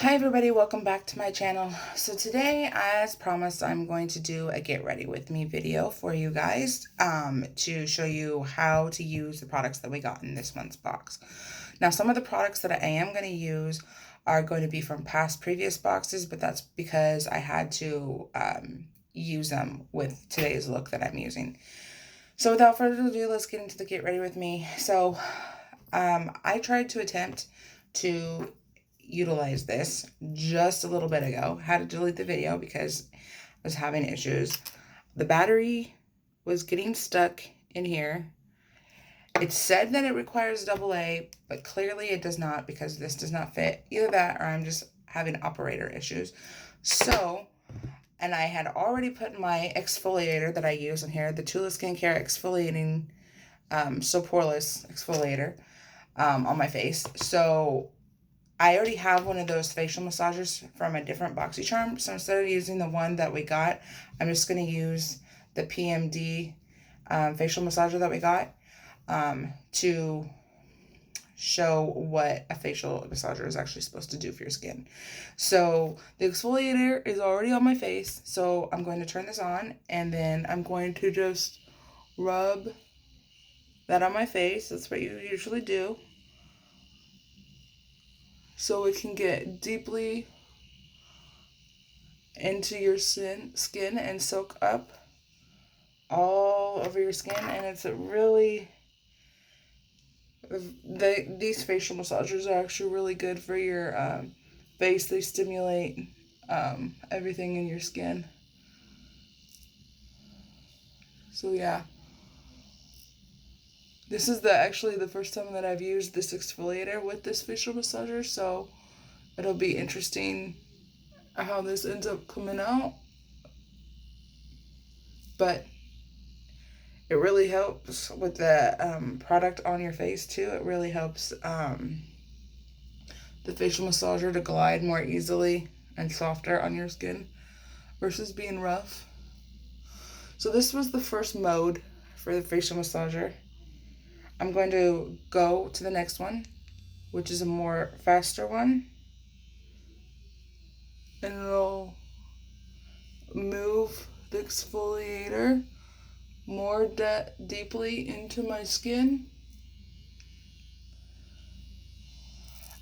Hi everybody, welcome back to my channel. So today, as promised, I'm going to do a get ready with me video for you guys to show you how to use the products that we got in this month's box. Now, some of the products that I am going to use are going to be from previous boxes, but that's because I had to use them with today's look that I'm using. So without further ado, let's get into the get ready with me. So I tried to attempt to utilize this just a little bit ago. Had to delete the video because I was having issues. The battery was getting stuck in here. It said that it requires AA, but clearly it does not because this does not fit. Either that or I'm just having operator issues. So, and I had already put my exfoliator that I use in here, the Tula Skincare Exfoliating So Poreless Exfoliator on my face. So I already have one of those facial massagers from a different boxycharm. So instead of using the one that we got, I'm just going to use the PMD facial massager that we got to show what a facial massager is actually supposed to do for your skin. So the exfoliator is already on my face. So I'm going to turn this on and then I'm going to just rub that on my face. That's what you usually do. So it can get deeply into your skin and soak up all over your skin. And it's a really, these facial massagers are actually really good for your face. They stimulate everything in your skin. So yeah, this is actually the first time that I've used this exfoliator with this facial massager, so it'll be interesting how this ends up coming out. But it really helps with the product on your face too. It really helps the facial massager to glide more easily and softer on your skin versus being rough. So this was the first mode for the facial massager. I'm going to go to the next one, which is a more faster one. And it'll move the exfoliator more deeply into my skin.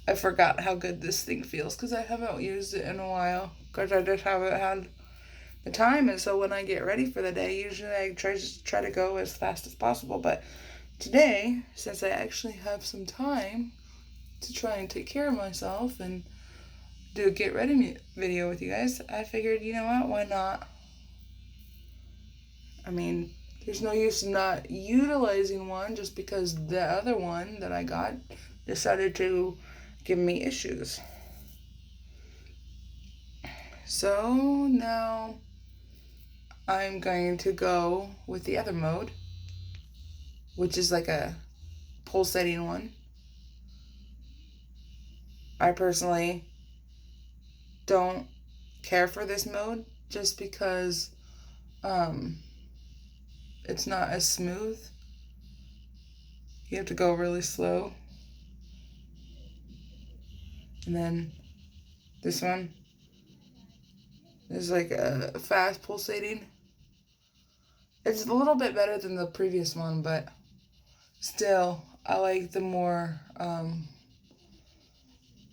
I forgot how good this thing feels because I haven't used it in a while because I just haven't had the time. And so when I get ready for the day, usually I try to go as fast as possible. But today, since I actually have some time to try and take care of myself and do a get ready video with you guys, I figured, you know what, why not? I mean, there's no use in not utilizing one just because the other one that I got decided to give me issues. So now I'm going to go with the other mode, which is like a pulsating one. I personally don't care for this mode just because it's not as smooth. You have to go really slow. And then this one is like a fast pulsating. It's a little bit better than the previous one, but still, I like the more,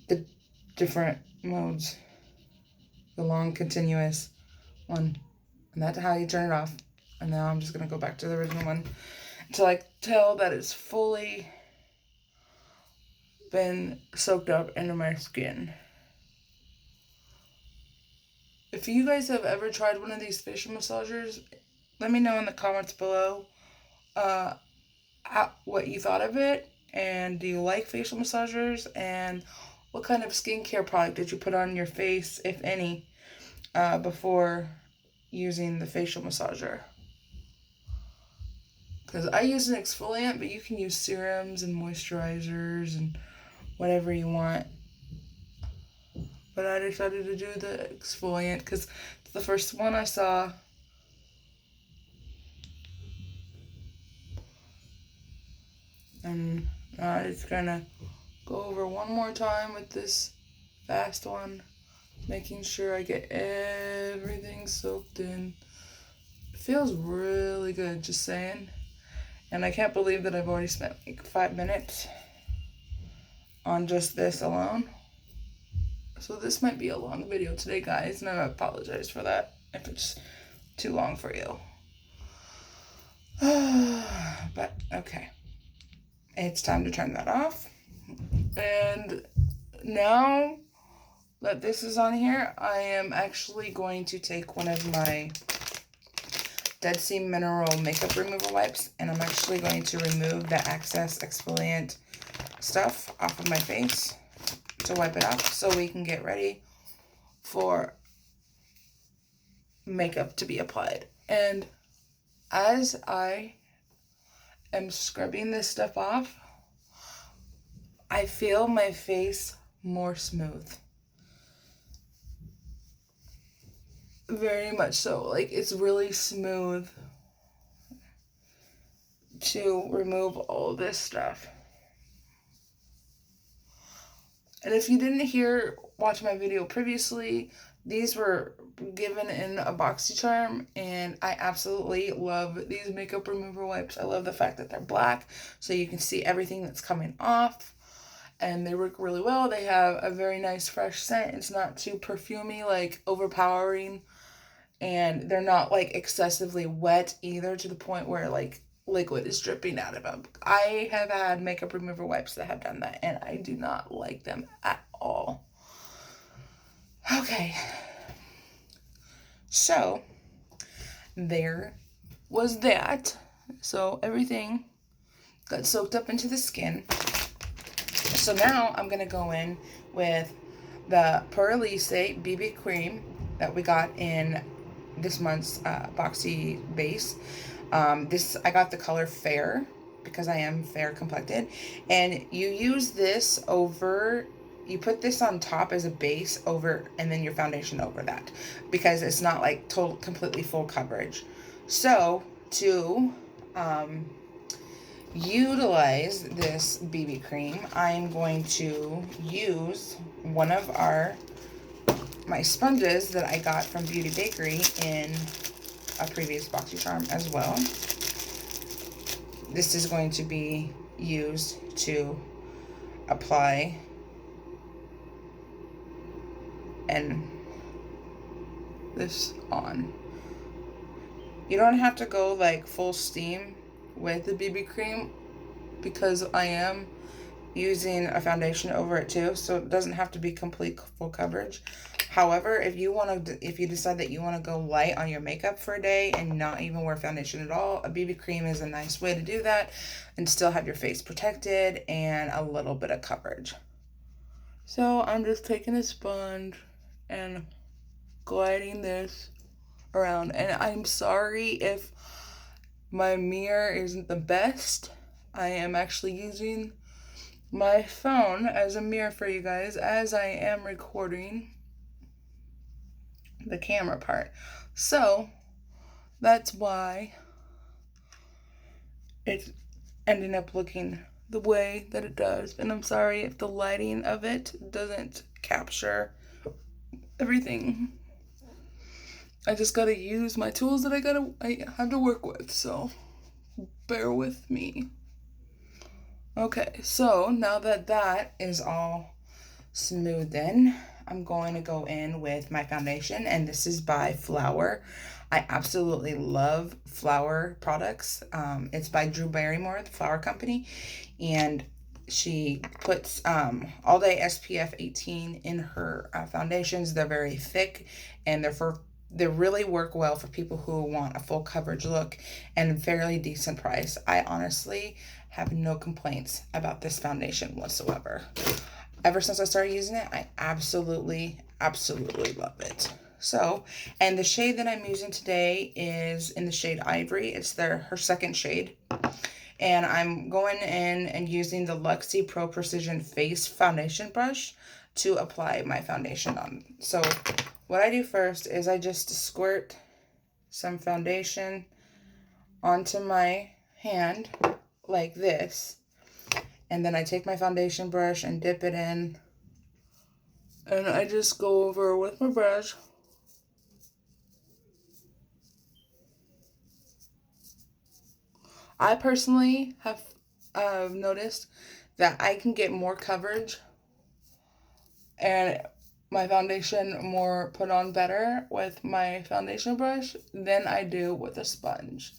the different modes. The long, continuous one. And that's how you turn it off. And now I'm just going to go back to the original one until I tell that it's fully been soaked up into my skin. If you guys have ever tried one of these facial massagers, let me know in the comments below what you thought of it, and do you like facial massagers, and what kind of skincare product did you put on your face, if any, before using the facial massager. Because I use an exfoliant, but you can use serums and moisturizers and whatever you want. But I decided to do the exfoliant because it's the first one I saw. And I'm just gonna go over one more time with this fast one, making sure I get everything soaked in. It feels really good, just saying. And I can't believe that I've already spent like 5 minutes on just this alone. So this might be a long video today, guys, and I apologize for that if it's too long for you. But okay, it's time to turn that off. And now that this is on here, I am actually going to take one of my Dead Sea Mineral makeup removal wipes, and I'm actually going to remove the excess exfoliant stuff off of my face to wipe it off so we can get ready for makeup to be applied. And as I am scrubbing this stuff off, I feel my face more smooth. Very much so. Like, it's really smooth to remove all this stuff. And if you didn't watch my video previously, these were given in a boxycharm, and I absolutely love these makeup remover wipes. I love the fact that they're black, so you can see everything that's coming off, and they work really well. They have a very nice fresh scent. It's not too perfumey, like overpowering, and they're not like excessively wet either to the point where like liquid is dripping out of them. I have had makeup remover wipes that have done that, and I do not like them at all. Okay, so there was that. So everything got soaked up into the skin. So now I'm gonna go in with the Purlise BB cream that we got in this month's Boxy base. I got the color Fair because I am fair complected, and you use this over, you put this on top as a base over, and then your foundation over that, because it's not like completely full coverage. So to utilize this BB cream, I'm going to use one of my sponges that I got from Beauty Bakery in a previous boxycharm as well. This is going to be used to apply and this on. You don't have to go like full steam with the BB cream because I am using a foundation over it too, so it doesn't have to be complete full coverage. However, if you decide that you want to go light on your makeup for a day and not even wear foundation at all, a BB cream is a nice way to do that and still have your face protected and a little bit of coverage. So I'm just taking a sponge and gliding this around, and I'm sorry if my mirror isn't the best. I am actually using my phone as a mirror for you guys as I am recording the camera part. So that's why it's ending up looking the way that it does. And I'm sorry if the lighting of it doesn't capture everything. I just gotta use my tools that I have to work with, so bear with me. Okay, so now that that is all smoothed in, I'm going to go in with my foundation, and this is by Flower. I absolutely love Flower products. It's by Drew Barrymore, the Flower Company, and she puts all day SPF 18 in her foundations. They're very thick, and they really work well for people who want a full coverage look and fairly decent price. I honestly have no complaints about this foundation whatsoever. Ever since I started using it, I absolutely love it. So, and the shade that I'm using today is in the shade Ivory. It's her second shade. And I'm going in and using the Luxie Pro Precision Face Foundation Brush to apply my foundation on. So, what I do first is I just squirt some foundation onto my hand like this. And then I take my foundation brush and dip it in And I just go over with my brush. I personally have noticed that I can get more coverage and my foundation more put on better with my foundation brush than I do with a sponge.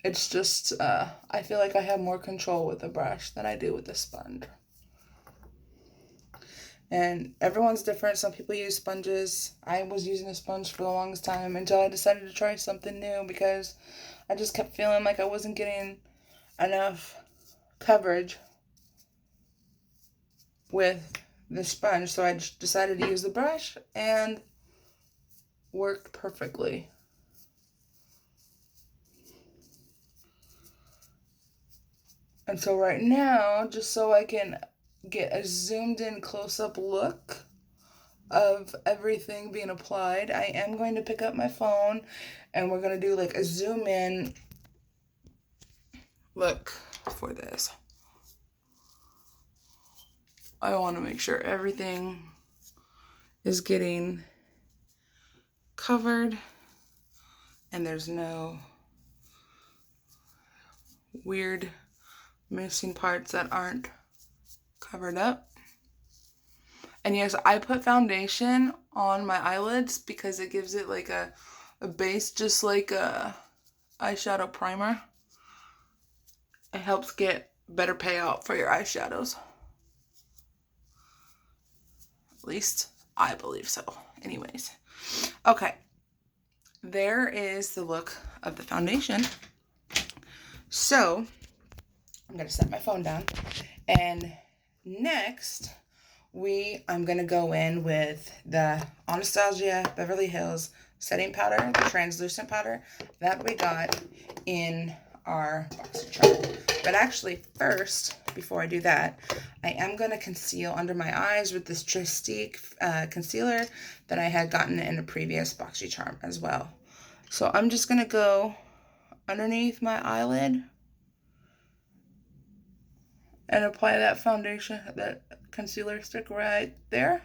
It's just, I feel like I have more control with a brush than I do with a sponge. And everyone's different. Some people use sponges. I was using a sponge for the longest time until I decided to try something new because I just kept feeling like I wasn't getting enough coverage with the sponge. So I just decided to use the brush and worked perfectly. And so right now, just so I can get a zoomed in close-up look of everything being applied, I am going to pick up my phone and we're going to do like a zoom in look for this. I want to make sure everything is getting covered and there's no weird missing parts that aren't covered up. And yes, I put foundation on my eyelids because it gives it like a base, just like a eyeshadow primer. It helps get better payout for your eyeshadows. At least I believe so. Anyways. Okay. There is the look of the foundation. So, I'm going to set my phone down. And next, I'm going to go in with the Anastasia Beverly Hills setting powder, the translucent powder that we got in our boxycharm. But actually, first, before I do that, I am going to conceal under my eyes with this Tristique concealer that I had gotten in a previous boxycharm as well. So I'm just going to go underneath my eyelid and apply that foundation, that concealer stick right there,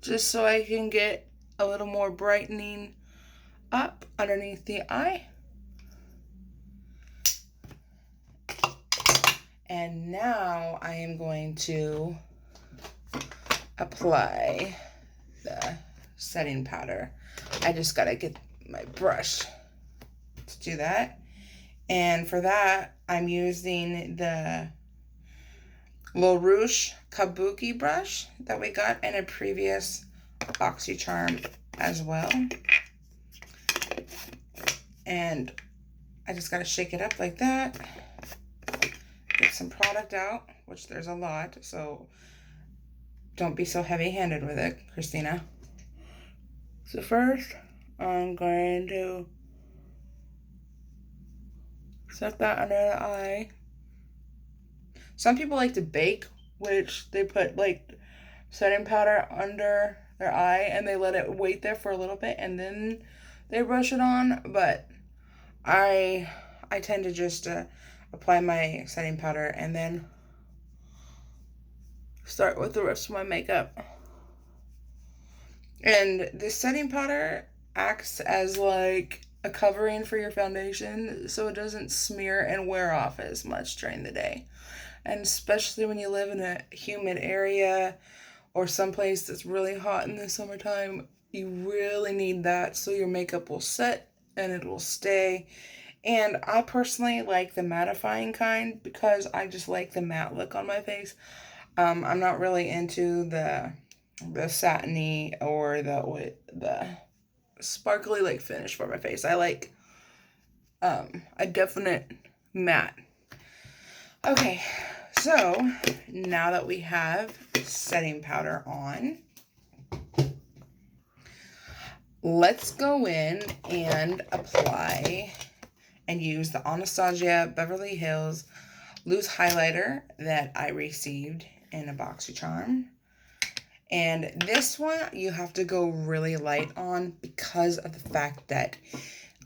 just so I can get a little more brightening up underneath the eye. And now I am going to apply the setting powder. I just gotta get my brush to do that. And for that, I'm using the L'Oreal Rouge Kabuki brush that we got in a previous boxycharm as well. And I just gotta shake it up like that. Get some product out, which there's a lot, so don't be so heavy-handed with it, Christina. So first, I'm going to set that under the eye. Some people like to bake, which they put like setting powder under their eye and they let it wait there for a little bit and then they brush it on. But I tend to just apply my setting powder and then start with the rest of my makeup. And this setting powder acts as like a covering for your foundation so it doesn't smear and wear off as much during the day. And especially when you live in a humid area or someplace that's really hot in the summertime, you really need that so your makeup will set and it will stay. And I personally like the mattifying kind because I just like the matte look on my face. I'm not really into the satiny or the sparkly like finish for my face. I like a definite matte. Okay, so now that we have setting powder on, let's go in and apply and use the Anastasia Beverly Hills loose highlighter that I received in a boxycharm. And this one you have to go really light on because of the fact that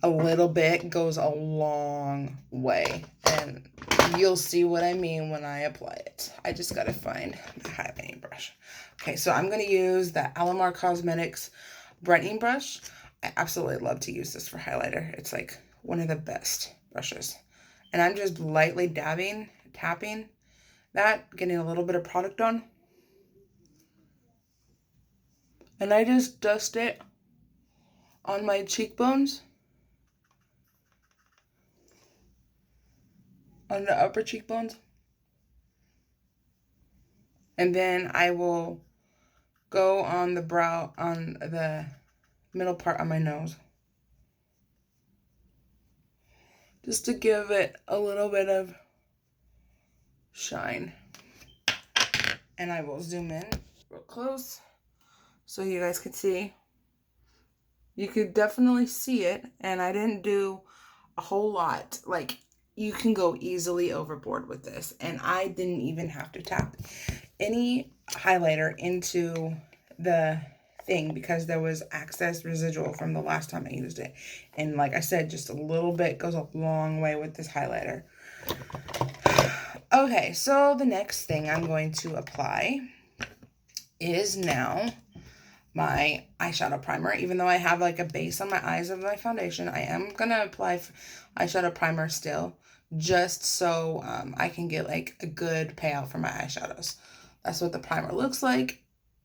A little bit goes a long way, and you'll see what I mean when I apply it. I just gotta find my highlighting brush. Okay, so I'm gonna use the Alamar Cosmetics brightening brush. I absolutely love to use this for highlighter. It's like one of the best brushes. And I'm just lightly tapping that, getting a little bit of product on. And I just dust it on my cheekbones, on the upper cheekbones. And then I will go on the brow, on the middle part of my nose, just to give it a little bit of shine. And I will zoom in real close so you guys can see. You could definitely see it, and I didn't do a whole lot. Like, you can go easily overboard with this, and I didn't even have to tap any highlighter into the thing because there was excess residual from the last time I used it. And like I said, just a little bit goes a long way with this highlighter. Okay, so the next thing I'm going to apply is now my eyeshadow primer. Even though I have like a base on my eyes of my foundation, I am gonna apply eyeshadow primer still, just so I can get like a good payout for my eyeshadows. That's what the primer looks like.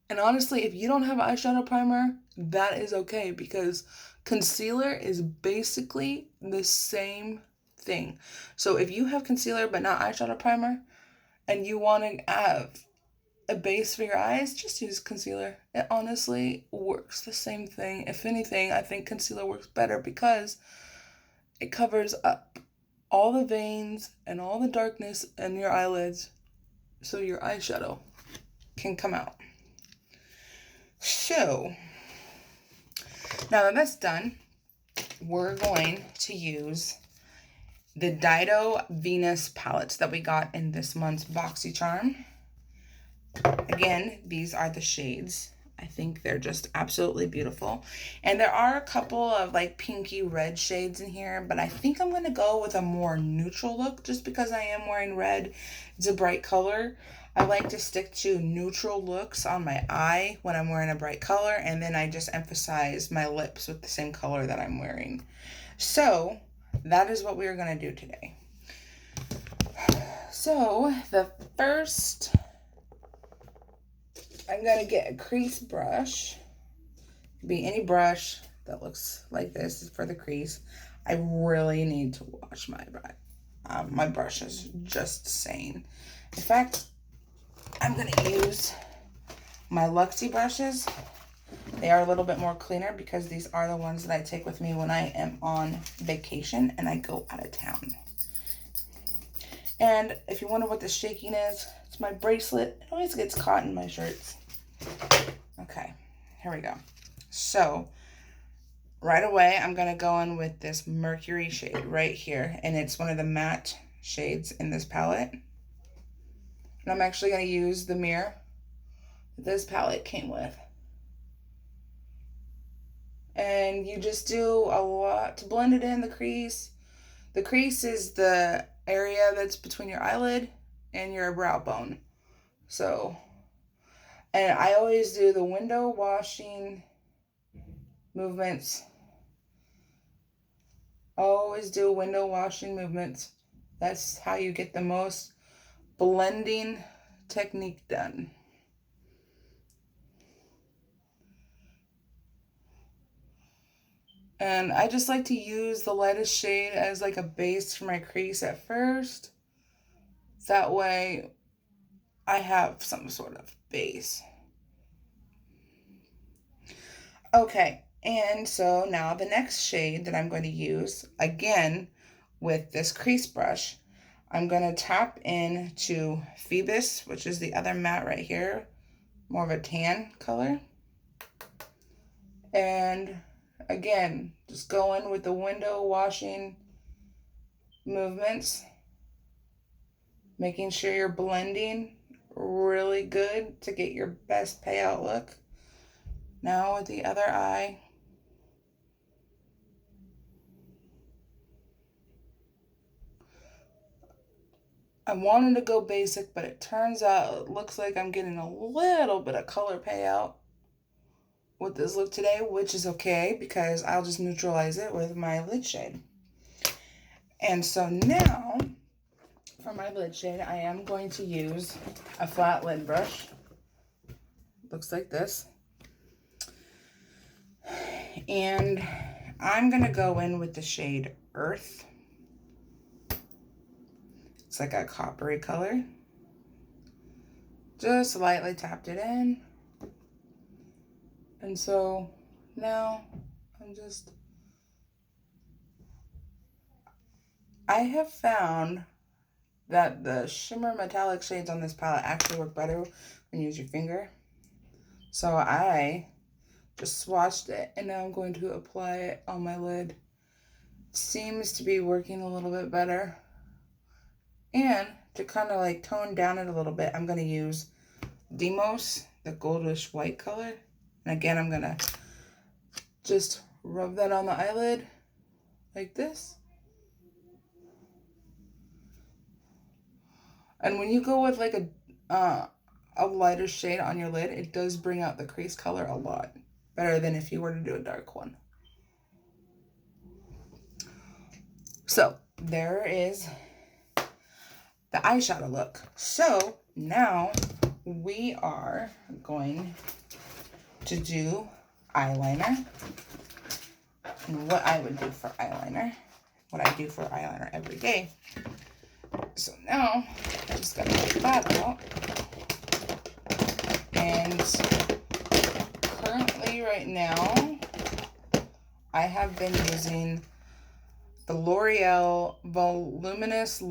And honestly, if you don't have eyeshadow primer, that is okay, because concealer is basically the same thing. So if you have concealer but not eyeshadow primer, and you want to have a base for your eyes, just use concealer. It honestly works the same thing. If anything, I think concealer works better because it covers up all the veins and all the darkness in your eyelids, so your eyeshadow can come out. So now that that's done, we're going to use the Dido Venus palettes that we got in this month's boxycharm. Again, these are the shades. I think they're just absolutely beautiful. And there are a couple of like pinky red shades in here, but I think I'm going to go with a more neutral look just because I am wearing red. It's a bright color. I like to stick to neutral looks on my eye when I'm wearing a bright color, and then I just emphasize my lips with the same color that I'm wearing. So that is what we are going to do today. So the first, I'm going to get a crease brush. Be any brush that looks like this is for the crease. I really need to wash my brush. My brush is just saying. In fact, I'm going to use my Luxie brushes. They are a little bit more cleaner because these are the ones that I take with me when I am on vacation and I go out of town. And if you wonder what this shaking is, it's my bracelet. It always gets caught in my shirts. Okay, here we go. So right away, I'm going to go in with this Mercury shade right here. And it's one of the matte shades in this palette. And I'm actually going to use the mirror that this palette came with. And you just do a lot to blend it in the crease. The crease is the area that's between your eyelid and your brow bone. So, and I always do the window washing movements. Always do window washing movements. That's how you get the most blending technique done. And I just like to use the lightest shade as like a base for my crease at first. That way I have some sort of base. Okay, and so now the next shade that I'm going to use, again, with this crease brush, I'm going to tap into Phoebus, which is the other matte right here, more of a tan color. And again, just go in with the window washing movements, making sure you're blending really good to get your best payout look. Now with the other eye. I wanted to go basic, but it turns out it looks like I'm getting a little bit of color payout with this look today, which is okay because I'll just neutralize it with my lid shade. And so now, for my lid shade, I am going to use a flat lid brush. Looks like this. And I'm going to go in with the shade Earth. It's like a coppery color. Just lightly tapped it in. And so now I have found that the shimmer metallic shades on this palette actually work better when you use your finger. So I just swatched it and now I'm going to apply it on my lid. It seems to be working a little bit better. And to kind of like tone down it a little bit, I'm going to use Demos, the goldish white color. And again, I'm going to just rub that on the eyelid like this. And when you go with like a lighter shade on your lid, it does bring out the crease color a lot better than if you were to do a dark one. So there is the eyeshadow look. So now we are going to do eyeliner. And what I would do for eyeliner, what I do for eyeliner every day. So now I just gotta take that out. And currently right now, I have been using the L'Oreal Voluminous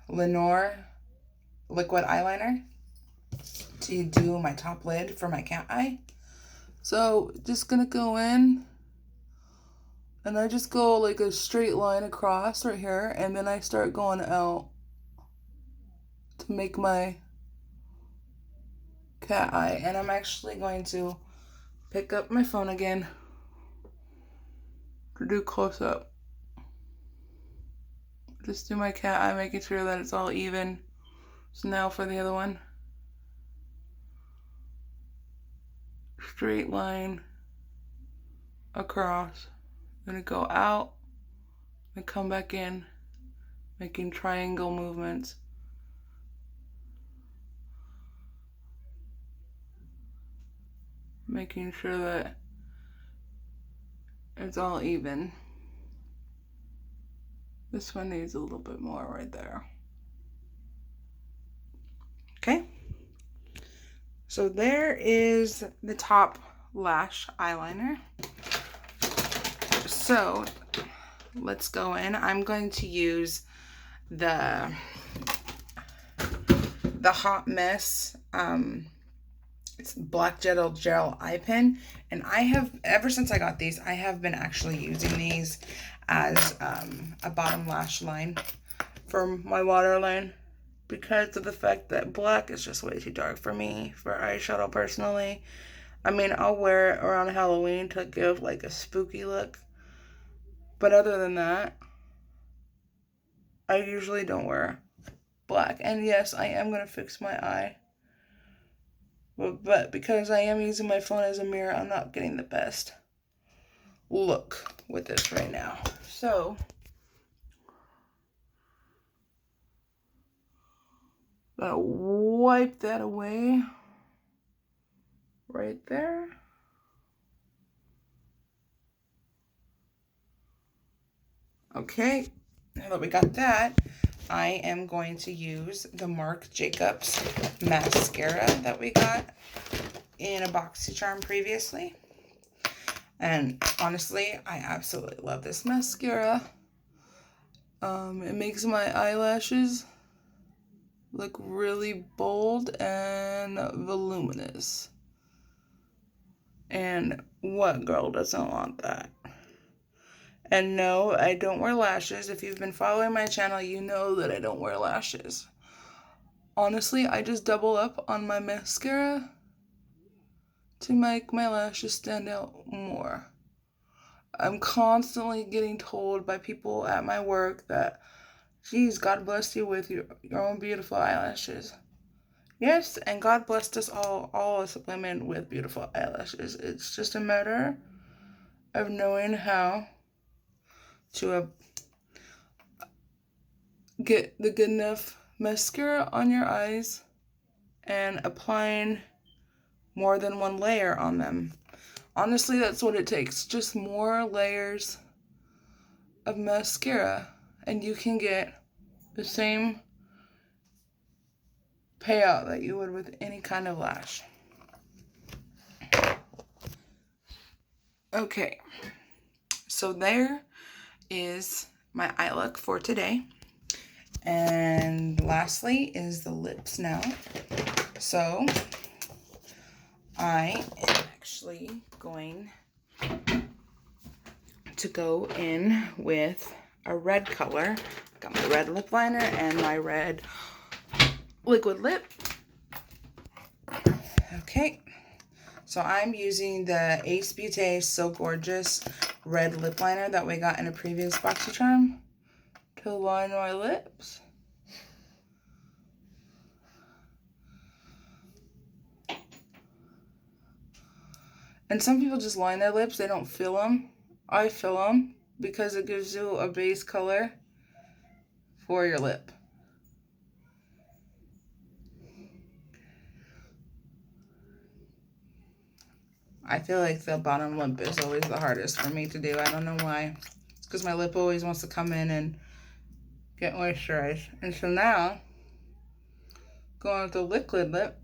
Lenore liquid eyeliner to do my top lid for my cat eye. So just gonna go in and I just go like a straight line across right here, and then I start going out to make my cat eye. And I'm actually going to pick up my phone again to do close up. Just do my cat eye, making sure that it's all even. So now for the other one. Straight line across. I'm gonna go out and come back in, making triangle movements. Making sure that it's all even. This one needs a little bit more right there. Okay. So there is the top lash eyeliner. So let's go in. I'm going to use the Hot Mess it's Black Gel eye pen, and I have, ever since I got these, I have been actually using these as a bottom lash line for my waterline because of the fact that black is just way too dark for me for eyeshadow personally. I mean, I'll wear it around Halloween to give like a spooky look, but other than that, I usually don't wear black. And yes, I am going to fix my eye. But because I am using my phone as a mirror, I'm not getting the best look with this right now. So, gotta wipe that away right there. Okay, now that we got that, I am going to use the Marc Jacobs mascara that we got in a boxycharm previously. And honestly, I absolutely love this mascara. It makes my eyelashes look really bold and voluminous. And what girl doesn't want that? And no, I don't wear lashes. If you've been following my channel, you know that I don't wear lashes. Honestly, I just double up on my mascara to make my lashes stand out more. I'm constantly getting told by people at my work that Geez, God bless you with your own beautiful eyelashes. Yes, and God blessed us all us women with beautiful eyelashes. It's just a matter of knowing how to get the good enough mascara on your eyes and applying more than one layer on them. Honestly, that's what it takes. Just more layers of mascara and you can get the same payout that you would with any kind of lash. Okay, so there is my eye look for today. And lastly is the lips now. So I am actually going to go in with a red color. Got my red lip liner and my red liquid lip. Okay, so I'm using the Ace Beauté So Gorgeous red lip liner that we got in a previous boxycharm to line my lips. And some people just line their lips, they don't fill them. I fill them because it gives you a base color for your lip. I feel like the bottom lip is always the hardest for me to do. I don't know why. It's because my lip always wants to come in and get moisturized. And so now, going with the liquid lip,